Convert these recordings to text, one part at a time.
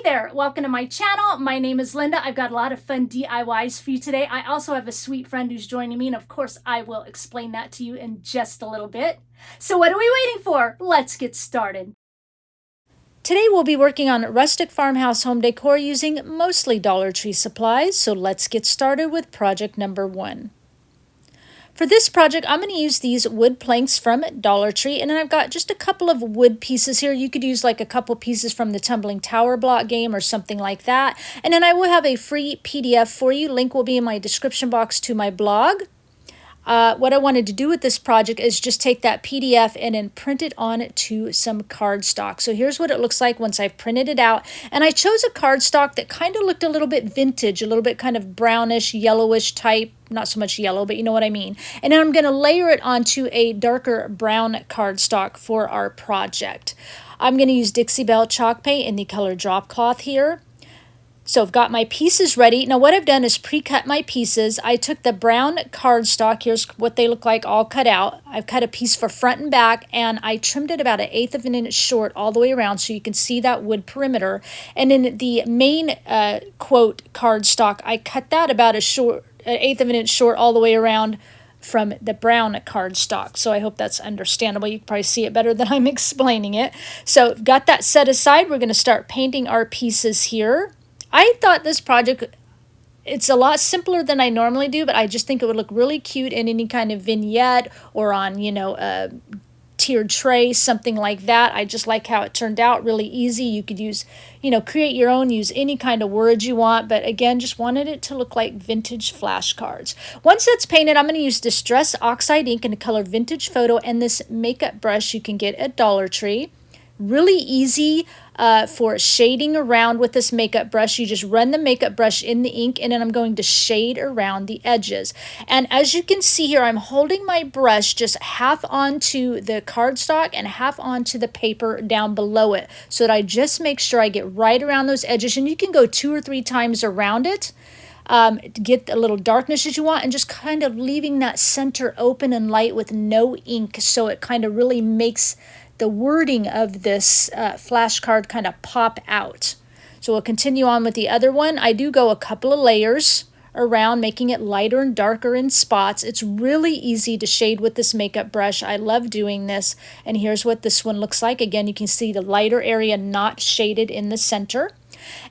there, welcome to my channel. My name is Linda. I've got a lot of fun DIYs for you today. I also have a sweet friend who's joining me, and of course I will explain that to you in just a little bit. So what are we waiting for? Let's get started. Today we'll be working on Rustic Farmhouse home decor using mostly Dollar Tree supplies, so let's get started with project number 1. For this project, I'm going to use these wood planks from Dollar Tree, and then I've got just a couple of wood pieces here. You could use like a couple pieces from the Tumbling Tower block game or something like that. And then I will have a free PDF for you. Link will be in my description box to my blog. What I wanted to do with this project is just take that PDF and then print it on to some cardstock. So here's what it looks like once I've printed it out. And I chose a cardstock that kind of looked a little bit vintage, a little bit kind of brownish, yellowish type. Not so much yellow, but you know what I mean. And then I'm going to layer it onto a darker brown cardstock for our project. I'm going to use Dixie Belle chalk paint in the color drop cloth here. So I've got my pieces ready. Now what I've done is pre-cut my pieces. I took the brown cardstock. Here's what they look like all cut out. I've cut a piece for front and back, and I trimmed it about 1/8 of an inch short all the way around so you can see that wood perimeter. And in the main quote cardstock, I cut that about 1/8 of an inch short all the way around from the brown cardstock. So I hope that's understandable. You can probably see it better than I'm explaining it. So got that set aside. We're going to start painting our pieces here. I thought this project, it's a lot simpler than I normally do, but I just think it would look really cute in any kind of vignette or on, you know, a tiered tray, something like that. I just like how it turned out, really easy. You could use, you know, create your own, use any kind of words you want, but again, just wanted it to look like vintage flashcards. Once that's painted, I'm going to use Distress Oxide ink in the color Vintage Photo and this makeup brush you can get at Dollar Tree. Really easy for shading around with this makeup brush. You just run the makeup brush in the ink, and then I'm going to shade around the edges. And as you can see here, I'm holding my brush just half onto the cardstock and half onto the paper down below it, so that I just make sure I get right around those edges. And you can go 2 or 3 times around it to get a little darkness as you want, and just kind of leaving that center open and light with no ink, so it kind of really makes the wording of this flashcard kind of pop out. So we'll continue on with the other one. I do go a couple of layers around, making it lighter and darker in spots. It's really easy to shade with this makeup brush. I love doing this. And here's what this one looks like. Again, you can see the lighter area not shaded in the center.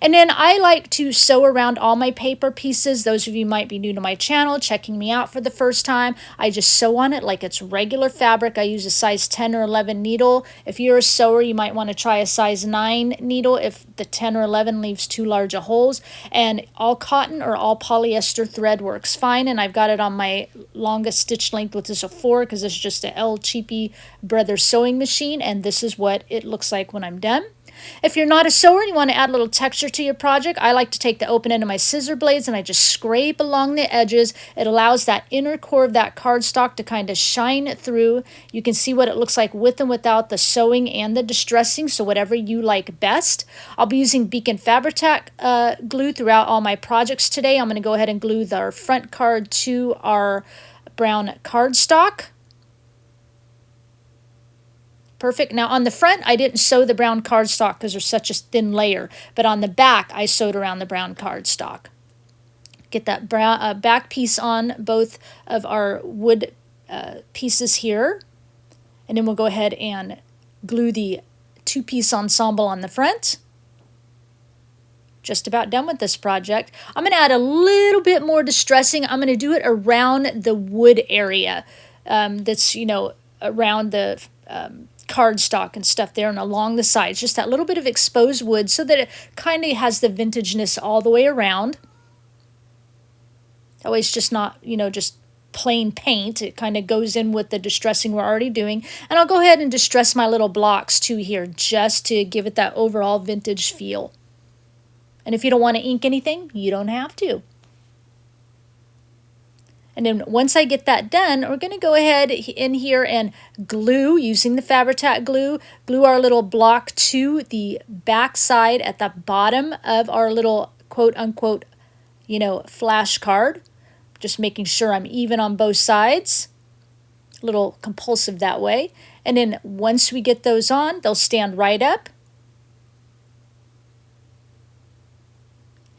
And then I like to sew around all my paper pieces. Those of you might be new to my channel, checking me out for the first time. I just sew on it like it's regular fabric. I use a size 10 or 11 needle. If you're a sewer, you might want to try a size 9 needle if the 10 or 11 leaves too large a holes. And all cotton or all polyester thread works fine. And I've got it on my longest stitch length, which is a 4, because it's just a El Cheapy Brothers sewing machine. And this is what it looks like when I'm done. If you're not a sewer and you want to add a little texture to your project, I like to take the open end of my scissor blades and I just scrape along the edges. It allows that inner core of that cardstock to kind of shine through. You can see what it looks like with and without the sewing and the distressing, so whatever you like best. I'll be using Beacon Fabri-Tac glue throughout all my projects today. I'm going to go ahead and glue our front card to our brown cardstock. Perfect. Now on the front, I didn't sew the brown cardstock because there's such a thin layer, but on the back, I sewed around the brown cardstock. Get that brown, back piece on both of our wood pieces here, and then we'll go ahead and glue the 2-piece ensemble on the front. Just about done with this project. I'm going to add a little bit more distressing. I'm going to do it around the wood area that's, you know, around the cardstock and stuff there and along the sides. Just that little bit of exposed wood so that it kind of has the vintageness all the way around. That way it's just not, you know, just plain paint. It kind of goes in with the distressing we're already doing. And I'll go ahead and distress my little blocks too here just to give it that overall vintage feel. And if you don't want to ink anything, you don't have to. And then once I get that done, we're going to go ahead in here and glue, using the Fabri-Tac glue, glue our little block to the back side at the bottom of our little quote-unquote, you know, flashcard. Just making sure I'm even on both sides. A little compulsive that way. And then once we get those on, they'll stand right up.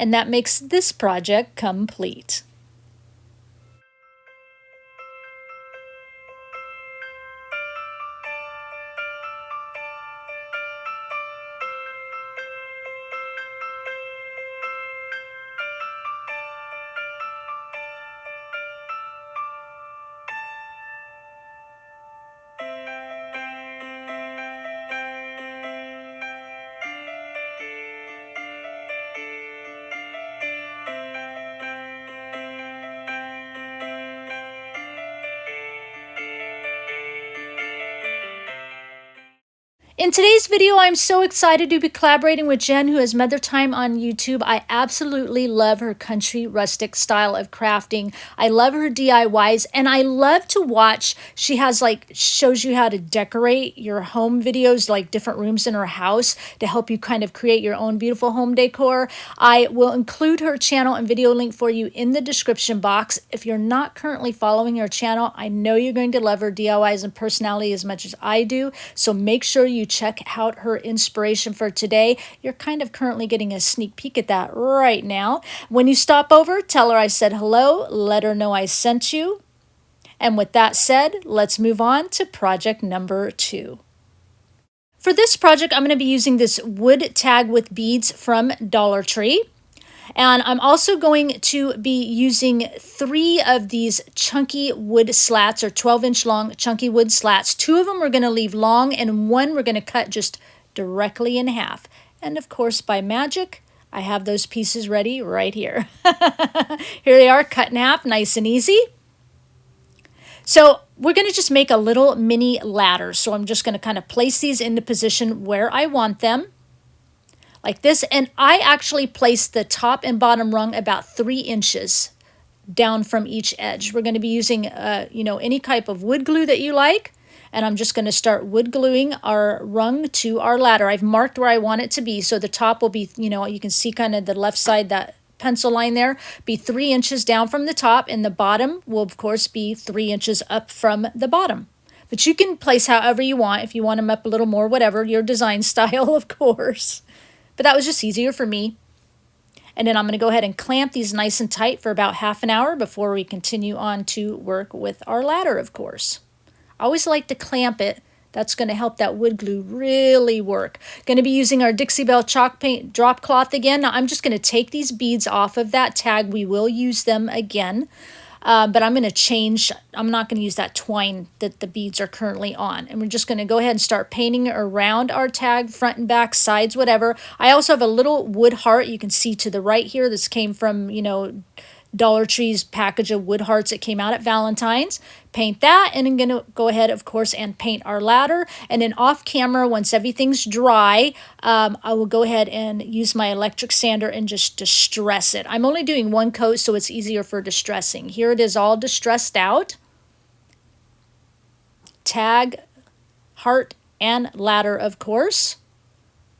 and that makes this project complete. In today's video, I'm so excited to be collaborating with Jen, who has MotherThyme on YouTube. I absolutely love her country rustic style of crafting. I love her DIYs, and I love to watch. She has shows you how to decorate your home videos, like different rooms in her house to help you kind of create your own beautiful home decor. I will include her channel and video link for you in the description box. If you're not currently following her channel, I know you're going to love her DIYs and personality as much as I do. So make sure you check out her inspiration for today. You're kind of currently getting a sneak peek at that right now. When you stop over, tell her I said hello, let her know I sent you. And with that said, let's move on to project number 2. For this project, I'm going to be using this wood tag with beads from Dollar Tree. And I'm also going to be using 3 of these chunky wood slats, or 12-inch long chunky wood slats. 2 of them we're going to leave long, and 1 we're going to cut just directly in half. And of course, by magic, I have those pieces ready right here. Here they are, cut in half, nice and easy. So we're going to just make a little mini ladder. So I'm just going to kind of place these into position where I want them, like this. And I actually placed the top and bottom rung about 3 inches down from each edge. We're going to be using, any type of wood glue that you like. And I'm just going to start wood gluing our rung to our ladder. I've marked where I want it to be. So the top will be, you can see kind of the left side, that pencil line there, be 3 inches down from the top. And the bottom will, of course, be 3 inches up from the bottom. But you can place however you want. If you want them up a little more, whatever, your design style, of course. But that was just easier for me. And then I'm going to go ahead and clamp these nice and tight for about half an hour before we continue on to work with our ladder, of course. I always like to clamp it. That's going to help that wood glue really work. Going to be using our Dixie Belle chalk paint drop cloth again. Now I'm just going to take these beads off of that tag. We will use them again. But I'm going to change. I'm not going to use that twine that the beads are currently on. And we're just going to go ahead and start painting around our tag, front and back, sides, whatever. I also have a little wood heart you can see to the right here. This came from, Dollar Tree's package of wood hearts that came out at Valentine's. Paint that, and I'm going to go ahead, of course, and paint our ladder. And then off camera, once everything's dry, I will go ahead and use my electric sander and just distress it. I'm only doing 1 coat, so it's easier for distressing. Here it is all distressed out. Tag, heart, and ladder, of course.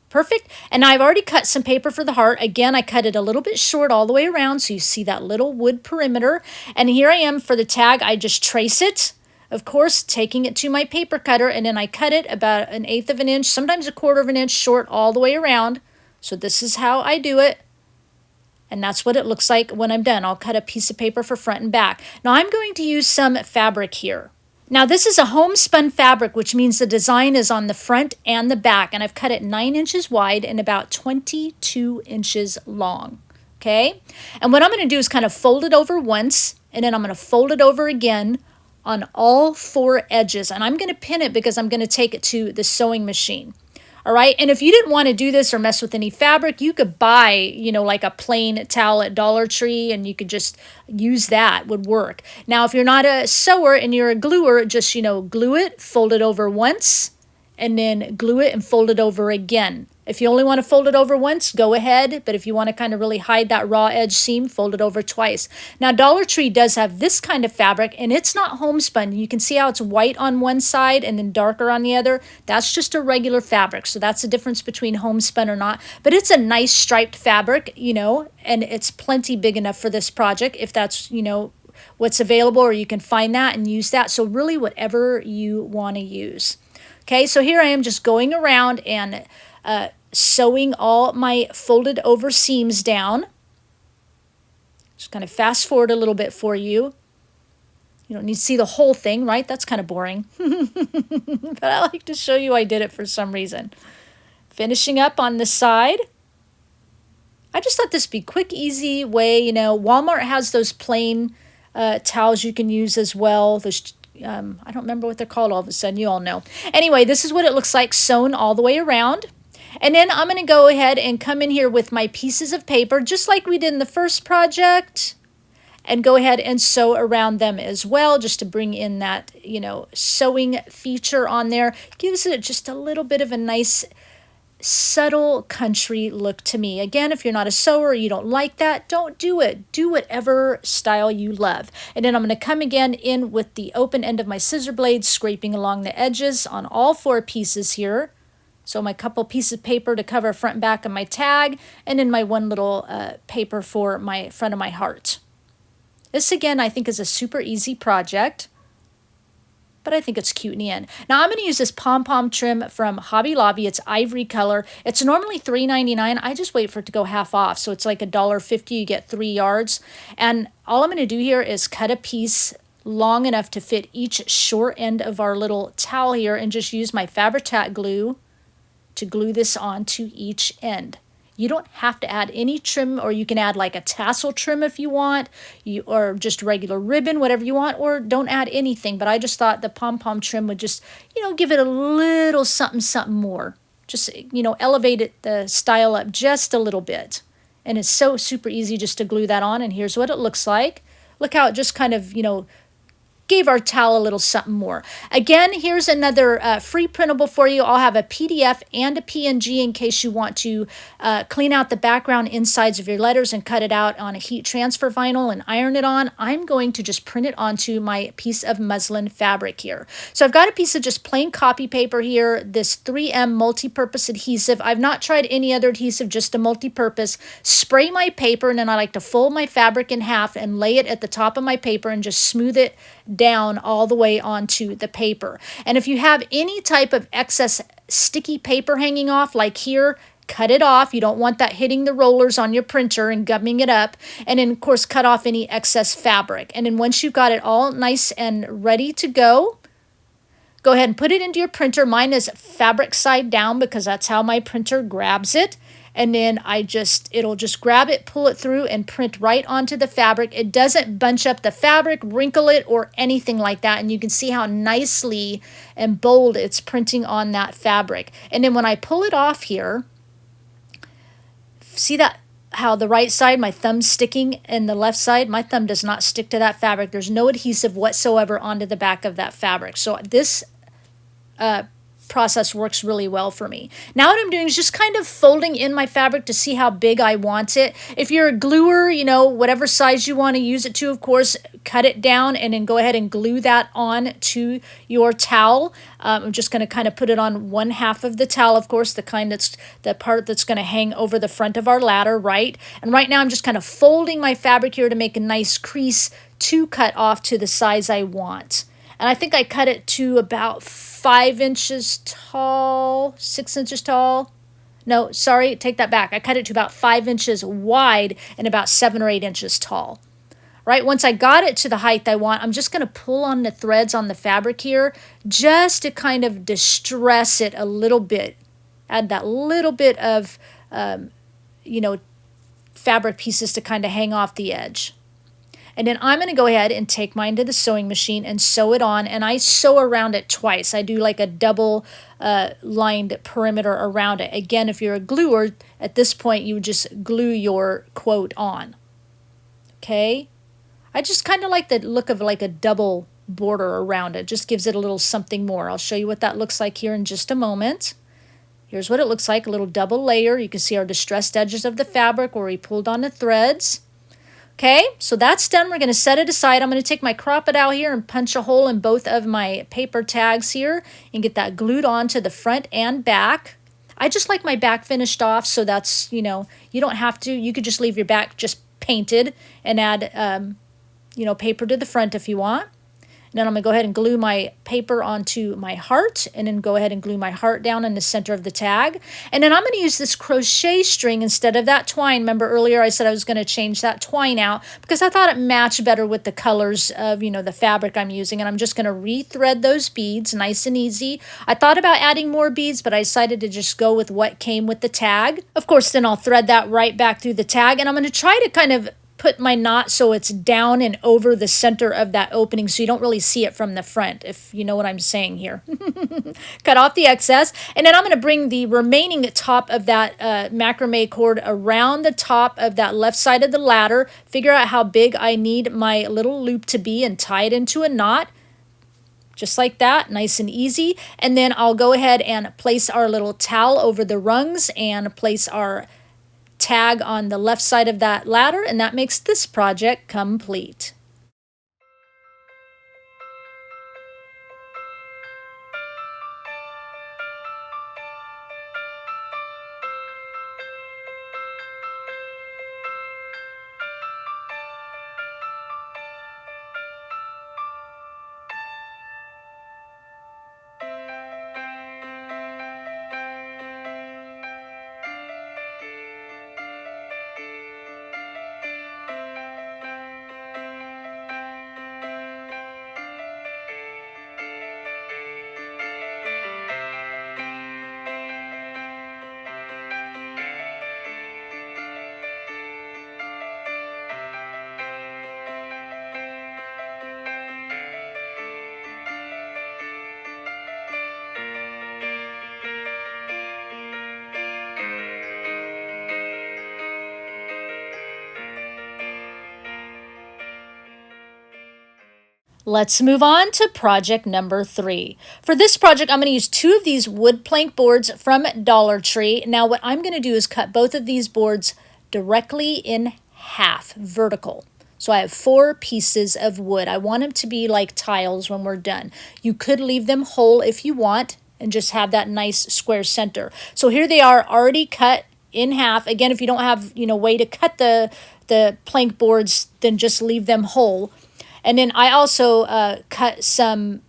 Perfect. And I've already cut some paper for the heart. Again, I cut it a little bit short all the way around, so you see that little wood perimeter. And here I am for the tag. I just trace it, of course, taking it to my paper cutter, and then I cut it about 1/8 of an inch, sometimes 1/4 of an inch short all the way around. So this is how I do it. And that's what it looks like when I'm done. I'll cut a piece of paper for front and back. Now I'm going to use some fabric here. Now this is a homespun fabric, which means the design is on the front and the back, and I've cut it 9 inches wide and about 22 inches long, okay? And what I'm going to do is kind of fold it over once, and then I'm going to fold it over again on all 4 edges, and I'm going to pin it because I'm going to take it to the sewing machine. All right, and if you didn't want to do this or mess with any fabric, you could buy, like a plain towel at Dollar Tree, and you could just use that, would work. Now, if you're not a sewer and you're a gluer, just, glue it, fold it over once, and then glue it and fold it over again. If you only want to fold it over once, go ahead. But if you want to kind of really hide that raw edge seam, fold it over twice. Now, Dollar Tree does have this kind of fabric, and it's not homespun. You can see how it's white on one side and then darker on the other. That's just a regular fabric. So that's the difference between homespun or not. But it's a nice striped fabric, and it's plenty big enough for this project if that's, what's available, or you can find that and use that. So really whatever you want to use. Okay, so here I am just going around and sewing all my folded over seams down. Just kind of fast forward a little bit for you. You don't need to see the whole thing, right? That's kind of boring. But I like to show you I did it for some reason. Finishing up on the side. I just thought this would be a quick, easy way. You know, Walmart has those plain towels you can use as well. Those, I don't remember what they're called all of a sudden. You all know. Anyway, this is what it looks like sewn all the way around. And then I'm going to go ahead and come in here with my pieces of paper, just like we did in the first project, and go ahead and sew around them as well, just to bring in that, you know, sewing feature on there. Gives it just a little bit of a nice, subtle country look to me. Again, if you're not a sewer or you don't like that, don't do it. Do whatever style you love. And then I'm going to come again in with the open end of my scissor blade, scraping along the edges on all 4 pieces here. So my couple pieces of paper to cover front and back of my tag, and then my one little paper for my front of my heart. This again I think is a super easy project, but I think it's cute in the end. Now I'm going to use this pom-pom trim from Hobby Lobby. It's ivory color. It's normally $3.99. I just wait for it to go half off. So it's like $1.50. You get 3 yards. And all I'm going to do here is cut a piece long enough to fit each short end of our little towel here, and just use my Fabri-Tac glue to glue this onto each end. You don't have to add any trim, or you can add like a tassel trim if you want, or just regular ribbon, whatever you want, or don't add anything. But I just thought the pom-pom trim would just, you know, give it a little something, something more. Just, you know, elevate it, the style up just a little bit. And it's so super easy just to glue that on. And here's what it looks like. Look how it just kind of, you know, gave our towel a little something more. Again, here's another free printable for you. I'll have a PDF and a PNG in case you want to clean out the background insides of your letters and cut it out on a heat transfer vinyl and iron it on. I'm going to just print it onto my piece of muslin fabric here. So I've got a piece of just plain copy paper here, this 3M multi-purpose adhesive. I've not tried any other adhesive, just a multi-purpose. Spray my paper, and then I like to fold my fabric in half and lay it at the top of my paper and just smooth it down all the way onto the paper. And if you have any type of excess sticky paper hanging off, like here, cut it off. You don't want that hitting the rollers on your printer and gumming it up. And then, of course, cut off any excess fabric. And then once you've got it all nice and ready to go ahead and put it into your printer. Mine is fabric side down because that's how my printer grabs it. And then it'll just grab it, pull it through, and print right onto the fabric. It doesn't bunch up the fabric, wrinkle it, or anything like that. And you can see how nicely and bold it's printing on that fabric. And then when I pull it off here, see that how the right side, my thumb's sticking, and the left side, my thumb does not stick to that fabric. There's no adhesive whatsoever onto the back of that fabric. So this process works really well for me. Now what I'm doing is just kind of folding in my fabric to see how big I want it. If you're a gluer, you know, whatever size you want to use it to, of course, cut it down and then go ahead and glue that on to your towel. I'm just going to kind of put it on one half of the towel, of course, the part that's going to hang over the front of our ladder, right? And right now I'm just kind of folding my fabric here to make a nice crease to cut off to the size I want. And I think I cut it to about 5 inches tall, 6 inches tall. No, sorry, take that back. I cut it to about 5 inches wide and about 7 or 8 inches tall. Right, once I got it to the height I want, I'm just going to pull on the threads on the fabric here just to kind of distress it a little bit. Add that little bit of, you know, fabric pieces to kind of hang off the edge. And then I'm going to go ahead and take mine to the sewing machine and sew it on. And I sew around it twice. I do like a double lined perimeter around it. Again, if you're a gluer, at this point, you would just glue your quote on. Okay? I just kind of like the look of like a double border around it. Just gives it a little something more. I'll show you what that looks like here in just a moment. Here's what it looks like, a little double layer. You can see our distressed edges of the fabric where we pulled on the threads. Okay, so that's done. We're going to set it aside. I'm going to take my Crop-It out here and punch a hole in both of my paper tags here and get that glued on to the front and back. I just like my back finished off, so that's, you know, you don't have to. You could just leave your back just painted and add, you know, paper to the front if you want. And then I'm going to go ahead and glue my paper onto my heart, and then go ahead and glue my heart down in the center of the tag. And then I'm going to use this crochet string instead of that twine. Remember earlier I said I was going to change that twine out because I thought it matched better with the colors of, you know, the fabric I'm using. And I'm just going to rethread those beads nice and easy. I thought about adding more beads, but I decided to just go with what came with the tag. Of course, then I'll thread that right back through the tag, and I'm going to try to kind of put my knot so it's down and over the center of that opening so you don't really see it from the front, if you know what I'm saying here. Cut off the excess, and then I'm going to bring the remaining top of that macrame cord around the top of that left side of the ladder, figure out how big I need my little loop to be, and tie it into a knot. Just like that, nice and easy. And then I'll go ahead and place our little towel over the rungs and place our tag on the left side of that ladder, and that makes this project complete. Let's move on to project number 3. For this project, I'm going to use 2 of these wood plank boards from Dollar Tree. Now, what I'm going to do is cut both of these boards directly in half, vertical. So I have 4 pieces of wood. I want them to be like tiles when we're done. You could leave them whole if you want and just have that nice square center. So here they are, already cut in half. Again, if you don't have, way to cut the plank boards, then just leave them whole. And then I also cut some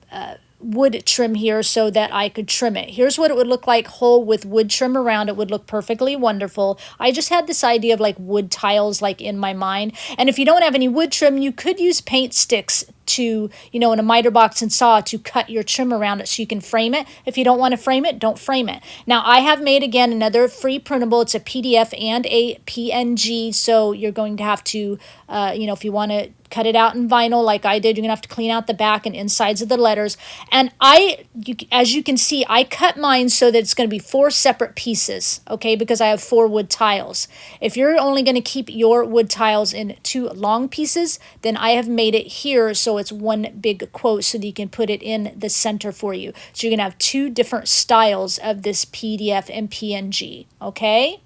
wood trim here so that I could trim it. Here's what it would look like whole with wood trim around. It would look perfectly wonderful. I just had this idea of like wood tiles like in my mind. And if you don't have any wood trim, you could use paint sticks to, in a miter box and saw to cut your trim around it so you can frame it. If you don't want to frame it, don't frame it. Now I have made, again, another free printable. It's a PDF and a PNG, so you're going to have to, if you want to cut it out in vinyl like I did, you're going to have to clean out the back and insides of the letters. And as you can see, I cut mine so that it's going to be 4 separate pieces, okay, because I have 4 wood tiles. If you're only going to keep your wood tiles in 2 long pieces, then I have made it here so it's one big quote so that you can put it in the center for you. So you're going to have 2 different styles of this PDF and PNG, okay?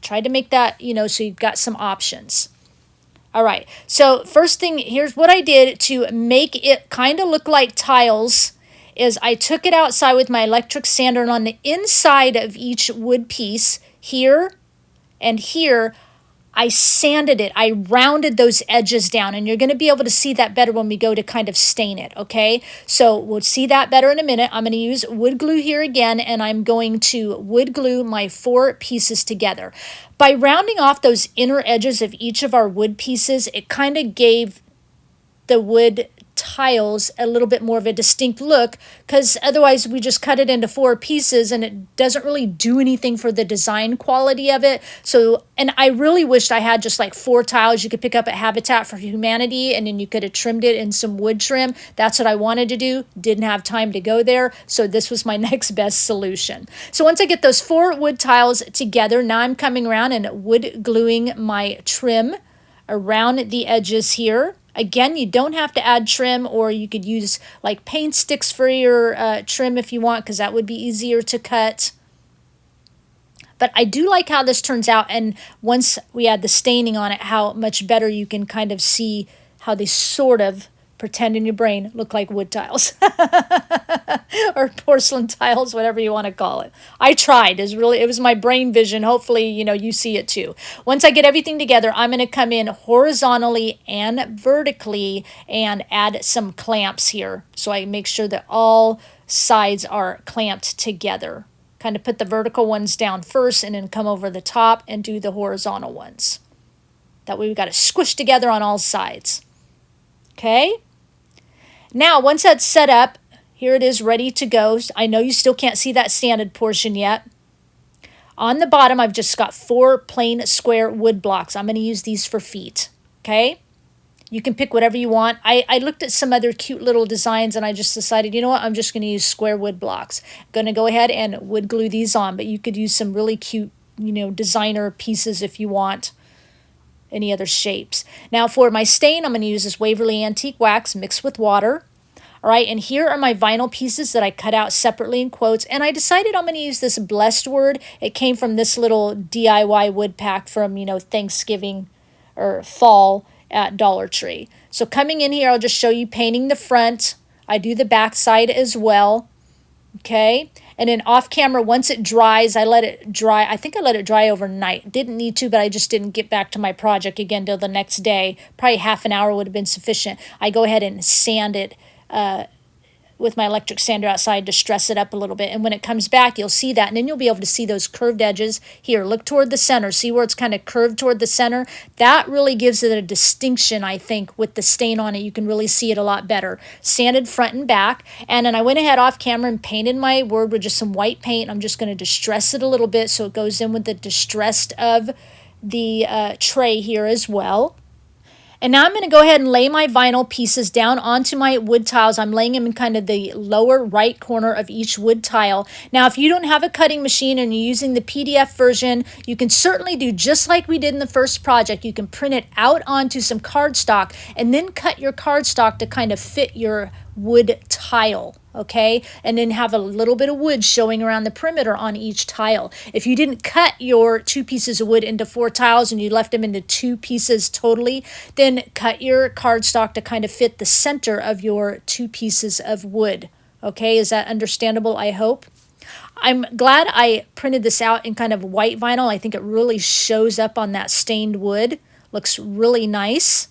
Tried to make that, so you've got some options. All right, so first thing, here's what I did to make it kind of look like tiles is I took it outside with my electric sander, and on the inside of each wood piece, here and here, I sanded it. I rounded those edges down, and you're going to be able to see that better when we go to kind of stain it, okay? So we'll see that better in a minute. I'm going to use wood glue here again, and I'm going to wood glue my 4 pieces together. By rounding off those inner edges of each of our wood pieces, it kind of gave the wood tiles a little bit more of a distinct look, because otherwise we just cut it into 4 pieces and it doesn't really do anything for the design quality of it. So, and I really wished I had just like 4 tiles you could pick up at Habitat for Humanity, and then you could have trimmed it in some wood trim. That's what I wanted to do. Didn't have time to go there, so this was my next best solution. So once I get those 4 wood tiles together, now I'm coming around and wood gluing my trim around the edges here. Again, you don't have to add trim, or you could use like paint sticks for your trim if you want, because that would be easier to cut. But I do like how this turns out, and once we add the staining on it, how much better you can kind of see how they sort of pretend in your brain look like wood tiles or porcelain tiles, whatever you want to call it. I tried. It was my brain vision. Hopefully, you see it too. Once I get everything together, I'm going to come in horizontally and vertically and add some clamps here. So I make sure that all sides are clamped together. Kind of put the vertical ones down first and then come over the top and do the horizontal ones. That way we've got it squished together on all sides. Okay? Now, once that's set up, here it is ready to go. I know you still can't see that sanded portion yet. On the bottom, I've just got 4 plain square wood blocks. I'm going to use these for feet. Okay? You can pick whatever you want. I looked at some other cute little designs and I just decided, you know what, I'm just going to use square wood blocks. I'm going to go ahead and wood glue these on, but you could use some really cute, designer pieces if you want. Any other shapes. Now for my stain, I'm going to use this Waverly Antique Wax mixed with water. All right, and here are my vinyl pieces that I cut out separately in quotes, and I decided I'm going to use this blessed word. It came from this little DIY wood pack from, Thanksgiving or fall at Dollar Tree. So coming in here, I'll just show you painting the front. I do the back side as well. Okay, and then off camera, once it dries, I let it dry. I think I let it dry overnight. Didn't need to, but I just didn't get back to my project again till the next day. Probably half an hour would have been sufficient. I go ahead and sand it with my electric sander outside to stress it up a little bit. And when it comes back, you'll see that. And then you'll be able to see those curved edges. Here, look toward the center. See where it's kind of curved toward the center? That really gives it a distinction, I think, with the stain on it. You can really see it a lot better. Sanded front and back. And then I went ahead off camera and painted my word with just some white paint. I'm just going to distress it a little bit so it goes in with the distressed of the tray here as well. And now I'm going to go ahead and lay my vinyl pieces down onto my wood tiles. I'm laying them in kind of the lower right corner of each wood tile. Now, if you don't have a cutting machine and you're using the PDF version, you can certainly do just like we did in the first project. You can print it out onto some cardstock and then cut your cardstock to kind of fit your wood tile, okay? And then have a little bit of wood showing around the perimeter on each tile. If you didn't cut your 2 pieces of wood into 4 tiles and you left them into 2 pieces totally, then cut your cardstock to kind of fit the center of your 2 pieces of wood. Okay, is that understandable, I hope? I'm glad I printed this out in kind of white vinyl. I think it really shows up on that stained wood. Looks really nice.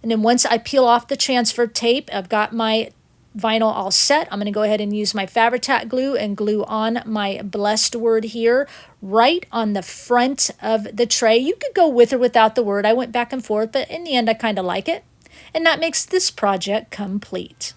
And then once I peel off the transfer tape, I've got my vinyl all set. I'm going to go ahead and use my Fabri-Tac glue and glue on my blessed word here right on the front of the tray. You could go with or without the word. I went back and forth, but in the end I kind of like it. And that makes this project complete.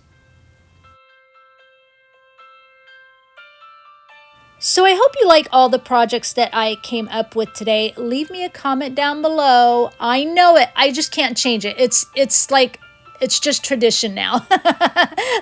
So I hope you like all the projects that I came up with today. Leave me a comment down below. I know it. I just can't change it. It's just tradition now.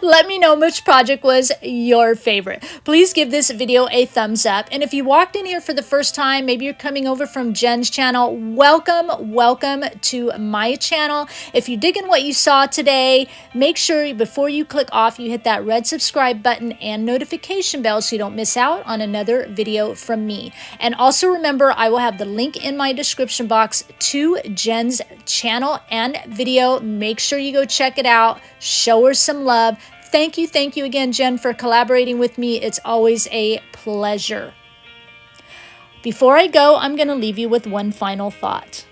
Let me know which project was your favorite. Please give this video a thumbs up. And if you walked in here for the first time, maybe you're coming over from Jenn's channel, welcome to my channel. If you're digging what you saw today, make sure before you click off, you hit that red subscribe button and notification bell so you don't miss out on another video from me. And also remember, I will have the link in my description box to Jenn's channel and video. Make sure you go check it out. Show her some love. Thank you again, Jenn, for collaborating with me. It's always a pleasure. Before I go, I'm going to leave you with one final thought.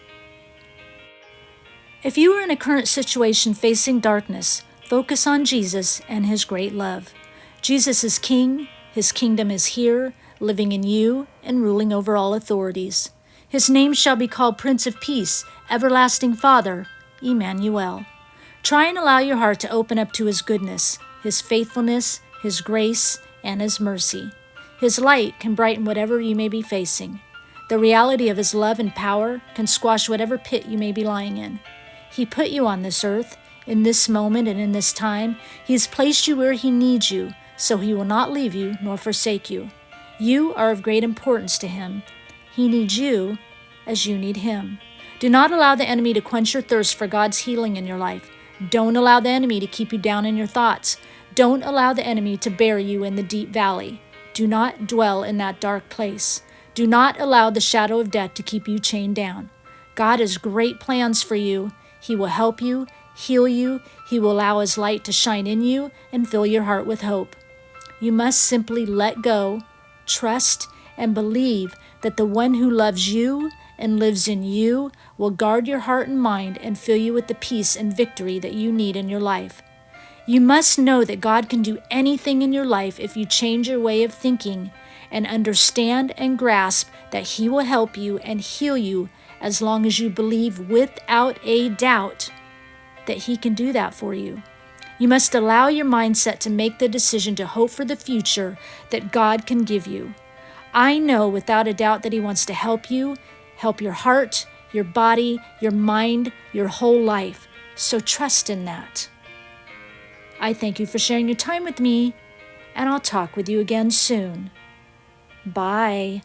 If you are in a current situation facing darkness, focus on Jesus and his great love. Jesus is King. His kingdom is here, living in you and ruling over all authorities. His name shall be called Prince of Peace, Everlasting Father, Emmanuel. Try and allow your heart to open up to his goodness, his faithfulness, his grace, and his mercy. His light can brighten whatever you may be facing. The reality of his love and power can squash whatever pit you may be lying in. He put you on this earth, in this moment and in this time. He has placed you where he needs you, so he will not leave you nor forsake you. You are of great importance to him. He needs you as you need him. Do not allow the enemy to quench your thirst for God's healing in your life. Don't allow the enemy to keep you down in your thoughts. Don't allow the enemy to bury you in the deep valley. Do not dwell in that dark place. Do not allow the shadow of death to keep you chained down. God has great plans for you. He will help you, heal you. He will allow His light to shine in you and fill your heart with hope. You must simply let go, trust, and believe that the one who loves you and lives in you will guard your heart and mind and fill you with the peace and victory that you need in your life. You must know that God can do anything in your life if you change your way of thinking and understand and grasp that He will help you and heal you as long as you believe without a doubt that He can do that for you. You must allow your mindset to make the decision to hope for the future that God can give you. I know without a doubt that He wants to help you, help your heart, your body, your mind, your whole life. So trust in that. I thank you for sharing your time with me, and I'll talk with you again soon. Bye.